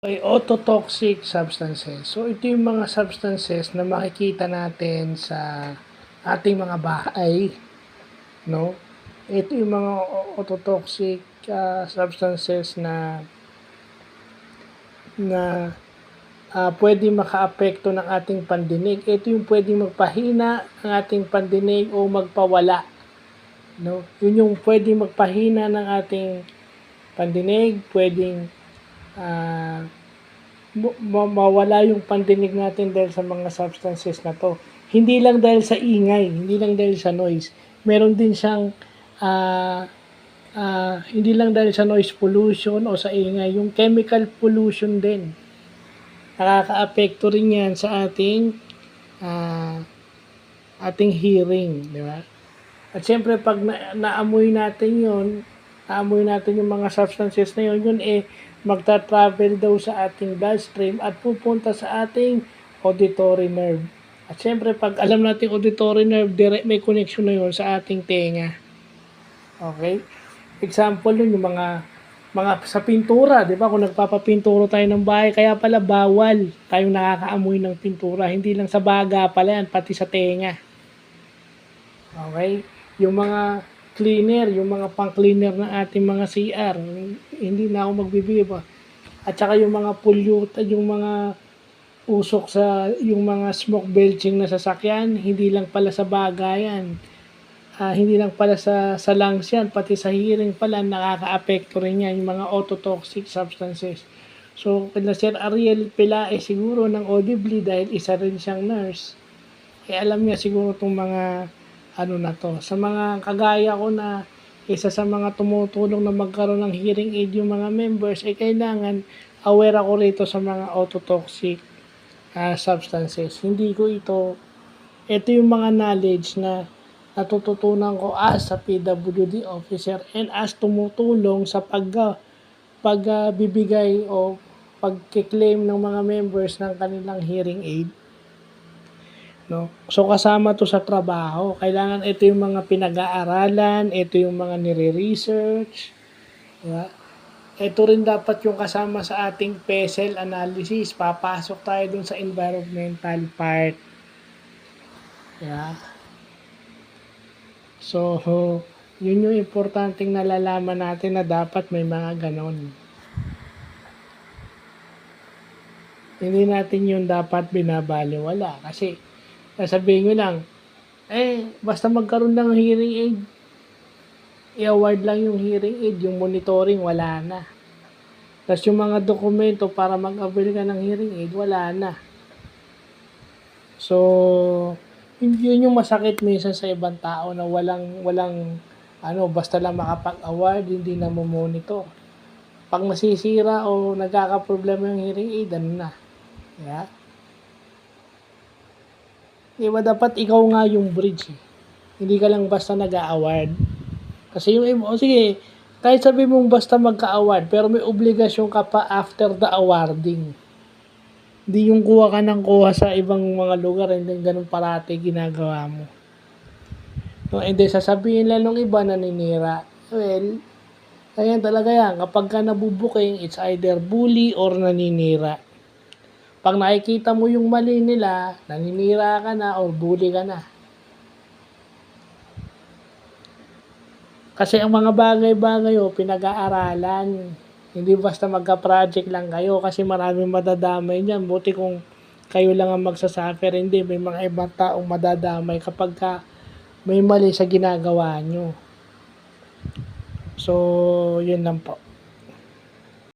Ay autotoxic substances. So ito yung mga substances na makikita natin sa ating mga bahay, no? Ito yung mga autotoxic substances na pwede makaapekto ng ating pandinig. Ito yung pwedeng magpahina ng ating pandinig o magpawala, no? Yun yung pwedeng magpahina ng ating pandinig, pwedeng mawala yung pandinig natin dahil sa mga substances na to. Hindi lang dahil sa ingay, hindi lang dahil sa noise. Meron din siyang hindi lang dahil sa noise pollution o sa ingay, yung chemical pollution din. Nakakaapekto rin yan sa ating hearing, di ba? At syempre pag naamoy natin yung mga substances na yun magta-travel daw sa ating bloodstream at pupunta sa ating auditory nerve. At syempre, pag alam natin auditory nerve, may connection na yun sa ating tenga. Okay? Example nun, yung mga sa pintura, di ba? Kung nagpapapinturo tayo ng bahay, kaya pala bawal tayong nakakaamoy ng pintura. Hindi lang sa baga pala yan, pati sa tenga. Okay? Yung mga cleaner, yung mga pang-cleaner ng ating mga CR, hindi na ako magbibigay pa. At saka yung mga polluted, yung mga usok sa, yung mga smoke belching na sasakyan, hindi lang pala sa bagayan. Hindi lang pala sa lungs yan, pati sa hearing pala, nakaka-apekto rin yan, yung mga autotoxic substances. So, kila Sir Ariel Pelae siguro ng audibly dahil isa rin siyang nurse, alam niya siguro itong mga na to. Sa mga kagaya ko na isa sa mga tumutulong na magkaroon ng hearing aid yung mga members, kailangan aware ako rito sa mga autotoxic substances. Hindi ko ito yung mga knowledge na natututunan ko as a PWD officer and as tumutulong sa pagbibigay o pagkiklaim ng mga members ng kanilang hearing aid. No? So kasama to sa trabaho. Kailangan ito yung mga pinag-aaralan, ito yung mga nire-research. Diba? Ito rin dapat yung kasama sa ating PESEL analysis. Papasok tayo dun sa environmental part. Diba? So, yun yung importanteng nalalaman natin na dapat may mga ganon. Hindi natin yun dapat binabaliwala kasi sasabihin nyo lang, basta magkaroon ng hearing aid, i-award lang yung hearing aid, yung monitoring, wala na. Tapos yung mga dokumento para mag-avail ka ng hearing aid, wala na. So, yun yung masakit minsan sa ibang tao na walang basta lang makapag-award, hindi na monitor. Pag masisira o nagkakaproblema yung hearing aid, na. Yeah? Diba dapat ikaw nga yung bridge Hindi ka lang basta nag-a-award. Kasi yung sige, kahit sabi mong basta magka-award, pero may obligasyon ka pa after the awarding. Hindi yung kuha ka ng kuha sa ibang mga lugar, hindi ganun parati ginagawa mo. No, and then sasabihin lang ng iba naninira. Well, ayan talaga yan. Kapag ka nabubuking, it's either bully or naninira. Pag nakikita mo yung mali nila, naninira ka na or bully ka na. Kasi ang mga bagay-bagay pinag-aaralan. Hindi basta magka-project lang kayo kasi maraming madadamay niyan. Buti kung kayo lang ang magsasuffer, hindi. May mga ibang taong madadamay kapag ka may mali sa ginagawa nyo. So, yun lang po.